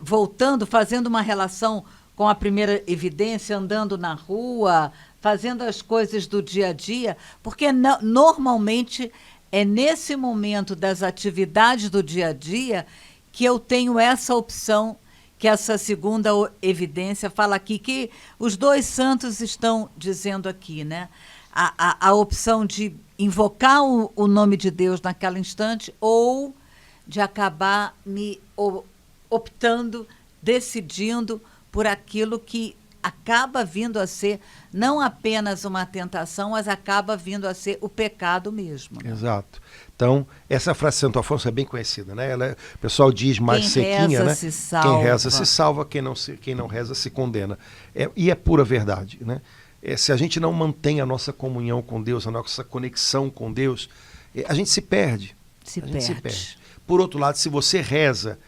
voltando, fazendo uma relação com a primeira evidência, andando na rua, fazendo as coisas do dia a dia, porque normalmente é nesse momento das atividades do dia a dia que eu tenho essa opção, que essa segunda evidência fala aqui, que os dois santos estão dizendo aqui, né? A opção de invocar o nome de Deus naquele instante ou de acabar me optando, decidindo por aquilo que acaba vindo a ser não apenas uma tentação, mas acaba vindo a ser o pecado mesmo. Exato. Então, essa frase de Santo Afonso é bem conhecida, né? O pessoal diz mais sequinha, né? Se salva. Quem reza se salva, quem não reza se condena. E é pura verdade, né? Se a gente não mantém a nossa comunhão com Deus, a nossa conexão com Deus, a gente se perde. Se perde. Por outro lado, se você reza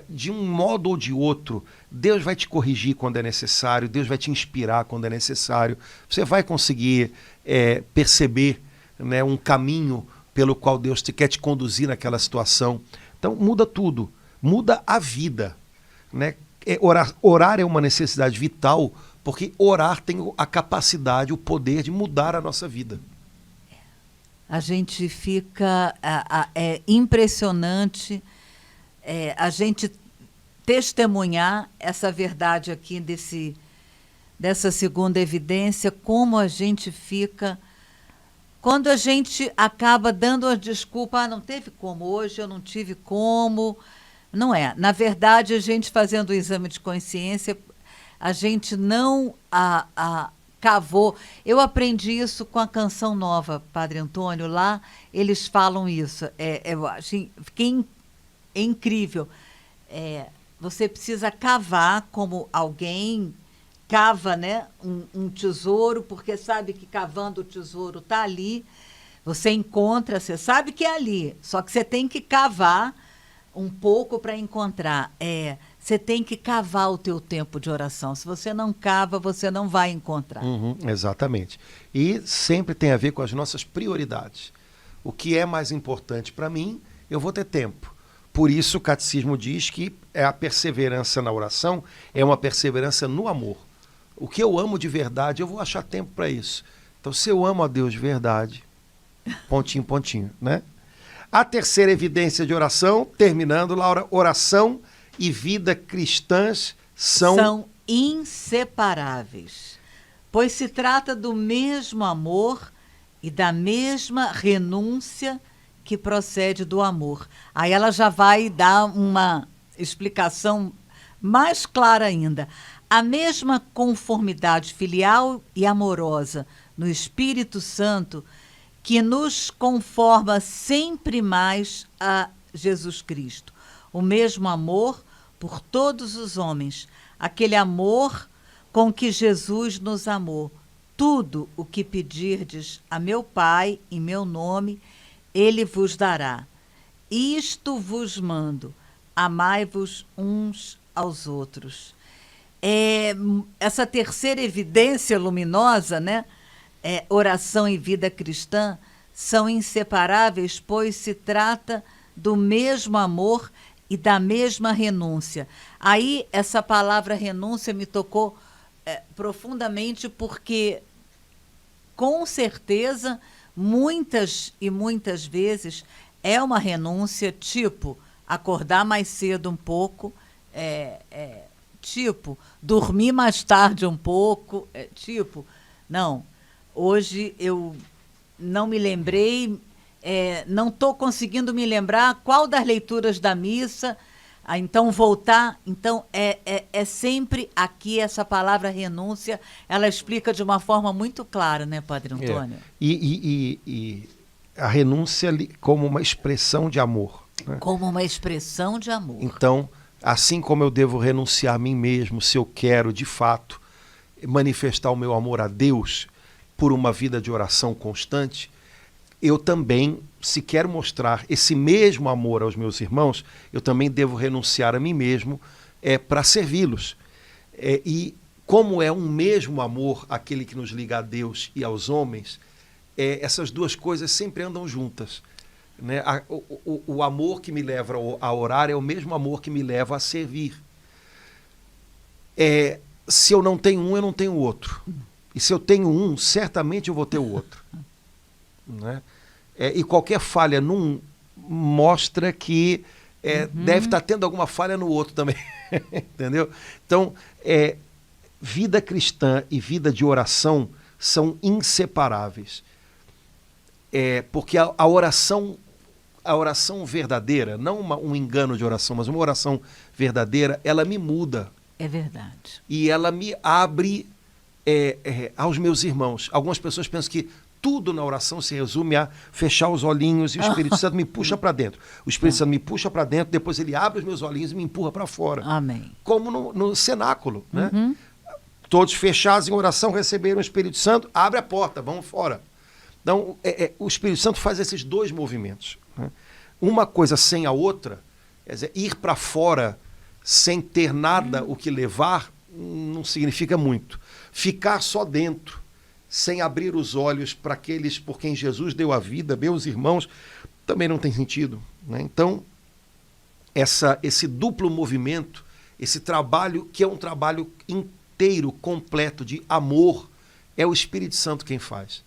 de um modo ou de outro, Deus vai te corrigir quando é necessário, Deus vai te inspirar quando é necessário, você vai conseguir perceber, né, um caminho pelo qual Deus quer te conduzir naquela situação. Então muda tudo, muda a vida, né? Orar é uma necessidade vital, porque orar tem a capacidade, o poder de mudar a nossa vida. A gente fica... é impressionante a gente testemunhar essa verdade aqui dessa segunda evidência, como a gente fica... Quando a gente acaba dando a desculpa, não teve como hoje, eu não tive como... Não é. Na verdade, a gente fazendo o exame de consciência, a gente não cavou. Eu aprendi isso com a Canção Nova, Padre Antônio. Lá eles falam isso. Eu achei, fiquei incrível. Você precisa cavar como alguém cava, né, um tesouro, porque sabe que cavando o tesouro está ali. Você encontra, você sabe que é ali. Só que você tem que cavar um pouco para encontrar. Você tem que cavar o teu tempo de oração. Se você não cava, você não vai encontrar. Exatamente. E sempre tem a ver com as nossas prioridades. O que é mais importante para mim, eu vou ter tempo. Por isso o catecismo diz que a perseverança na oração é uma perseverança no amor. O que eu amo de verdade, eu vou achar tempo para isso. Então, se eu amo a Deus de verdade, pontinho, pontinho, né? A terceira evidência de oração, terminando, Laura, oração e vida cristãs são inseparáveis, pois se trata do mesmo amor e da mesma renúncia que procede do amor. Aí ela já vai dar uma explicação mais clara ainda. A mesma conformidade filial e amorosa no Espírito Santo que nos conforma sempre mais a Jesus Cristo. O mesmo amor por todos os homens, aquele amor com que Jesus nos amou. Tudo o que pedirdes a meu Pai em meu nome, Ele vos dará. Isto vos mando, amai-vos uns aos outros. Essa terceira evidência luminosa, né, oração e vida cristã são inseparáveis, pois se trata do mesmo amor e da mesma renúncia. Aí, essa palavra renúncia me tocou profundamente, porque, com certeza, muitas e muitas vezes é uma renúncia, tipo, acordar mais cedo um pouco, tipo, dormir mais tarde um pouco, tipo, não, hoje eu não me lembrei, não estou conseguindo me lembrar qual das leituras da missa, então voltar. Então, é sempre aqui essa palavra renúncia, ela explica de uma forma muito clara, né, Padre Antônio? E a renúncia como uma expressão de amor. Né? Como uma expressão de amor. Então, assim como eu devo renunciar a mim mesmo, se eu quero, de fato, manifestar o meu amor a Deus por uma vida de oração constante, eu também, se quero mostrar esse mesmo amor aos meus irmãos, eu também devo renunciar a mim mesmo para servi-los. E como é um mesmo amor aquele que nos liga a Deus e aos homens, essas duas coisas sempre andam juntas. Né? O amor que me leva a orar é o mesmo amor que me leva a servir. Se eu não tenho um, eu não tenho outro. E se eu tenho um, certamente eu vou ter o outro. Né? E qualquer falha num mostra que deve estar tendo alguma falha no outro também. Entendeu? Então, vida cristã e vida de oração são inseparáveis. Porque a oração verdadeira, não um engano de oração, mas uma oração verdadeira, ela me muda. É verdade. E ela me abre aos meus irmãos. Algumas pessoas pensam que tudo na oração se resume a fechar os olhinhos e o Espírito Santo me puxa para dentro. O Espírito Santo me puxa para dentro, depois ele abre os meus olhinhos e me empurra para fora. Amém. Como no cenáculo. Né? Todos fechados em oração receberam o Espírito Santo, abre a porta, vamos fora. Então, o Espírito Santo faz esses dois movimentos. Né? Uma coisa sem a outra, quer dizer, ir para fora sem ter nada o que levar, não significa muito. Ficar só dentro, sem abrir os olhos para aqueles por quem Jesus deu a vida, meus irmãos, também não tem sentido. Né? Então, esse duplo movimento, esse trabalho, que é um trabalho inteiro, completo de amor, é o Espírito Santo quem faz.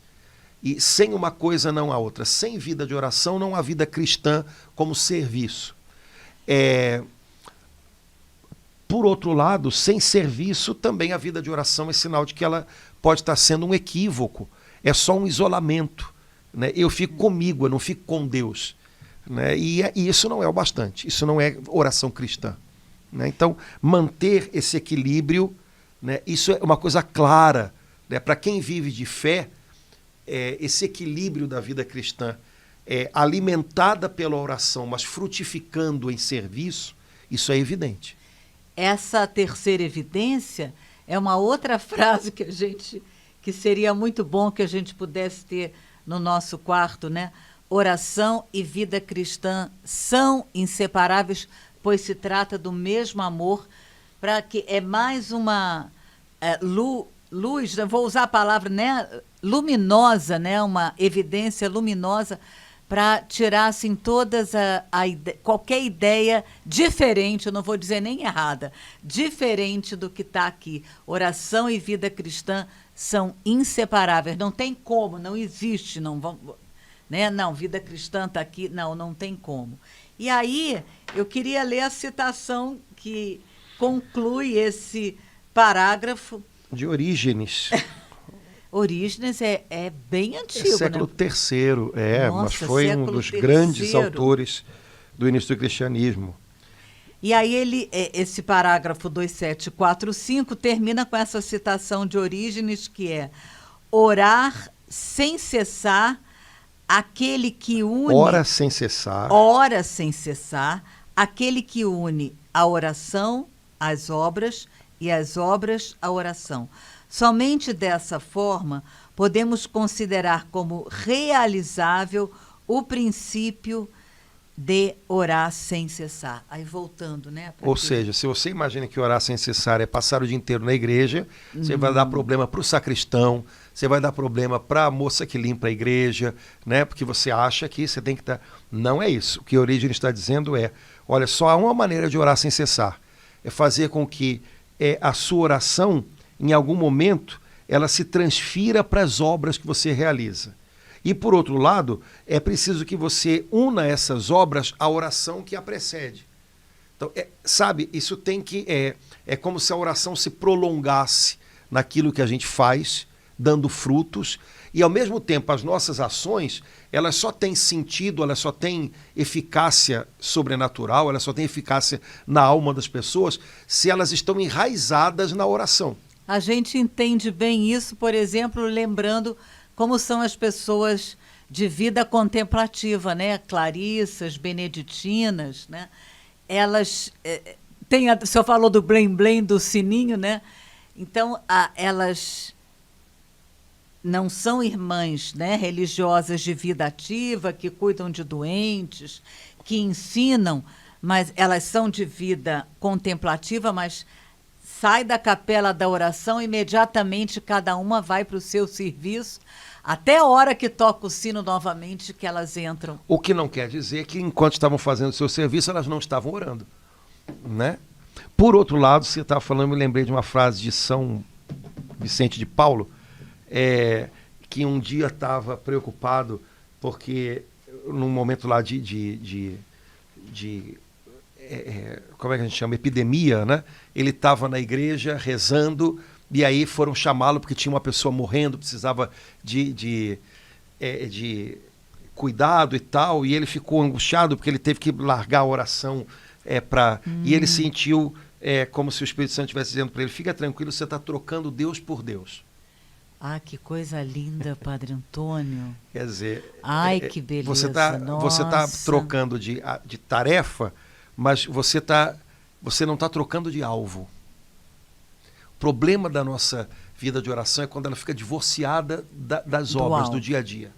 E sem uma coisa não há outra. Sem vida de oração não há vida cristã como serviço. Por outro lado, sem serviço também a vida de oração é sinal de que ela pode estar sendo um equívoco. É só um isolamento. Né? Eu fico comigo, eu não fico com Deus. Né? E isso não é o bastante. Isso não é oração cristã. Né? Então, manter esse equilíbrio, né? Isso é uma coisa clara. Né? Para quem vive de fé, esse equilíbrio da vida cristã, alimentada pela oração, mas frutificando em serviço, isso é evidente. Essa terceira evidência é uma outra frase que seria muito bom que a gente pudesse ter no nosso quarto, né? Oração e vida cristã são inseparáveis, pois se trata do mesmo amor, para que mais uma luz, vou usar a palavra, né, luminosa, né, uma evidência luminosa para tirar assim qualquer ideia diferente, eu não vou dizer nem errada, diferente do que está aqui. Oração e vida cristã são inseparáveis, não tem como, não existe, não, vida cristã está aqui, não tem como. E aí eu queria ler a citação que conclui esse parágrafo. De Orígenes. Orígenes é bem antigo, século né? III, mas foi um dos grandes autores do início do cristianismo. E aí esse parágrafo 2745 termina com essa citação de Orígenes, que é: orar sem cessar, aquele que une... Ora sem cessar, aquele que une a oração às obras e as obras à oração. Somente dessa forma podemos considerar como realizável o princípio de orar sem cessar. Aí voltando, né? Ou seja, se você imagina que orar sem cessar é passar o dia inteiro na igreja, você vai dar problema para o sacristão, você vai dar problema para a moça que limpa a igreja, né? Porque você acha que você tem que estar... Não é isso. O que a Origem está dizendo é, olha, só há uma maneira de orar sem cessar. É fazer com que a sua oração, em algum momento, ela se transfira para as obras que você realiza. E, por outro lado, é preciso que você una essas obras à oração que a precede. Então, sabe, isso tem que... É como se a oração se prolongasse naquilo que a gente faz, dando frutos, e, ao mesmo tempo, as nossas ações, elas só têm sentido, elas só têm eficácia sobrenatural, elas só têm eficácia na alma das pessoas, se elas estão enraizadas na oração. A gente entende bem isso, por exemplo, lembrando como são as pessoas de vida contemplativa, né? Clarissas, beneditinas, né? Elas o senhor falou do blém-blém, do sininho, né? Então, elas não são irmãs, né, religiosas de vida ativa, que cuidam de doentes, que ensinam, mas elas são de vida contemplativa, mas sai da capela da oração, imediatamente cada uma vai para o seu serviço, até a hora que toca o sino novamente que elas entram. O que não quer dizer que, enquanto estavam fazendo o seu serviço, elas não estavam orando, né? Por outro lado, você estava falando, eu me lembrei de uma frase de São Vicente de Paulo, que um dia estava preocupado porque num momento lá como é que a gente chama? Epidemia, né? Ele estava na igreja rezando e aí foram chamá-lo porque tinha uma pessoa morrendo, precisava de cuidado e tal, e ele ficou angustiado porque ele teve que largar a oração e ele sentiu como se o Espírito Santo estivesse dizendo para ele, fica tranquilo, você está trocando Deus por Deus. Ah, que coisa linda, Padre Antônio. Quer dizer... Ai, que beleza, você tá trocando de tarefa, mas você não está trocando de alvo. O problema da nossa vida de oração é quando ela fica divorciada das obras do dia a dia,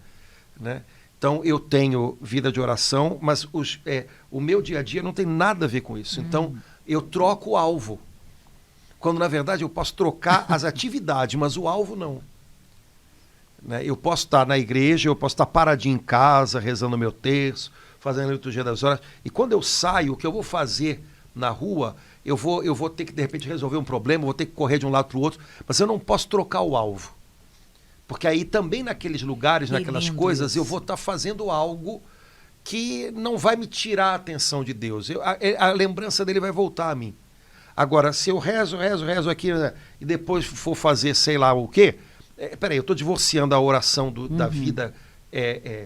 né? Então, eu tenho vida de oração, mas o meu dia a dia não tem nada a ver com isso. Então, eu troco o alvo. Quando, na verdade, eu posso trocar as atividades, mas o alvo não. Né? Eu posso estar na igreja, eu posso estar paradinho em casa, rezando o meu terço, fazendo a liturgia das horas. E quando eu saio, o que eu vou fazer na rua, eu vou ter que, de repente, resolver um problema, vou ter que correr de um lado para o outro, mas eu não posso trocar o alvo. Porque aí também naqueles lugares, naquelas coisas, isso. Eu vou estar fazendo algo que não vai me tirar a atenção de Deus. A lembrança dele vai voltar a mim. Agora, se eu rezo aqui, né, e depois for fazer sei lá o quê, peraí, eu estou divorciando a oração da vida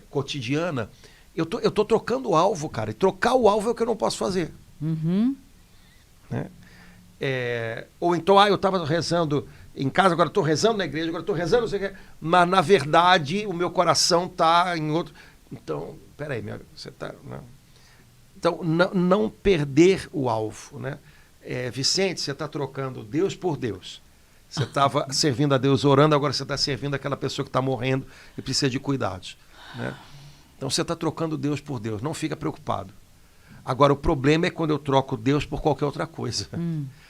cotidiana, eu tô trocando o alvo, cara. E trocar o alvo é o que eu não posso fazer. Né? Ou então, eu estava rezando em casa, agora estou rezando na igreja, agora estou rezando, não sei o quê, mas na verdade o meu coração está em outro... Então, peraí, você está... Então, não perder o alvo, né? Vicente, você está trocando Deus por Deus. Você estava servindo a Deus orando, agora você está servindo aquela pessoa que está morrendo e precisa de cuidados. Né? Então você está trocando Deus por Deus, não fica preocupado. Agora, o problema é quando eu troco Deus por qualquer outra coisa.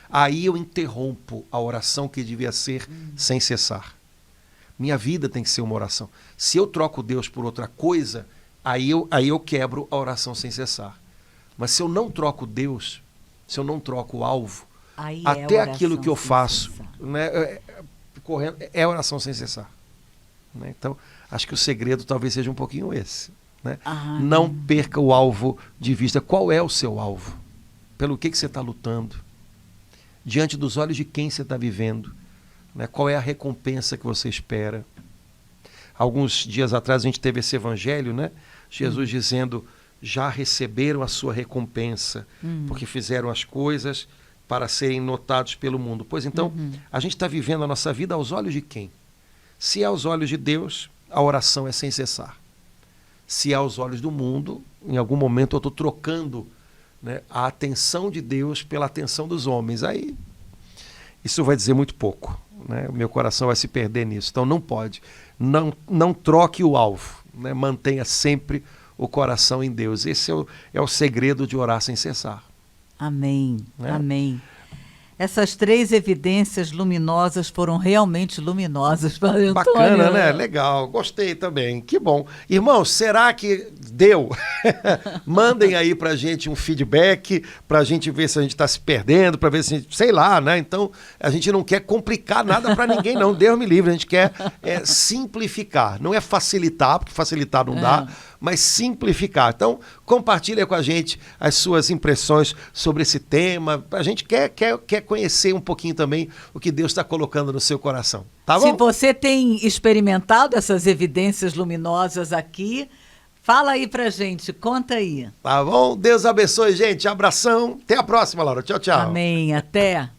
Aí eu interrompo a oração que devia ser sem cessar. Minha vida tem que ser uma oração. Se eu troco Deus por outra coisa, aí eu quebro a oração sem cessar. Mas se eu não troco Deus, se eu não troco o alvo, aí até aquilo que eu faço, né, correndo, é oração sem cessar. Né? Então, acho que o segredo talvez seja um pouquinho esse. Né? Não perca o alvo de vista. Qual é o seu alvo? Pelo que você está lutando? Diante dos olhos de quem você está vivendo? Né? Qual é a recompensa que você espera? Alguns dias atrás a gente teve esse evangelho, né? Jesus dizendo, já receberam a sua recompensa, porque fizeram as coisas para serem notados pelo mundo. Pois então, a gente está vivendo a nossa vida aos olhos de quem? Se é aos olhos de Deus, a oração é sem cessar. Se é aos olhos do mundo, em algum momento eu estou trocando, né, a atenção de Deus pela atenção dos homens. Aí, isso vai dizer muito pouco. Né? O meu coração vai se perder nisso. Então não pode. Não troque o alvo. Né? Mantenha sempre o coração em Deus. Esse é o segredo de orar sem cessar. Amém. Né? Amém. essas 3 evidências luminosas foram realmente luminosas para Antônio. Bacana, né? Legal. Gostei também. Que bom. Irmãos, será que deu? Mandem aí pra gente um feedback, pra gente ver se a gente tá se perdendo, pra ver se a gente, sei lá, né? Então, a gente não quer complicar nada pra ninguém, não. Deus me livre. A gente quer simplificar. Não é facilitar, porque facilitar não dá, mas simplificar. Então, compartilha com a gente as suas impressões sobre esse tema. A gente quer conhecer um pouquinho também o que Deus está colocando no seu coração. Tá bom? Se você tem experimentado essas evidências luminosas aqui, fala aí pra gente, conta aí. Tá bom? Deus abençoe, gente. Abração. Até a próxima, Laura. Tchau, tchau. Amém. Até.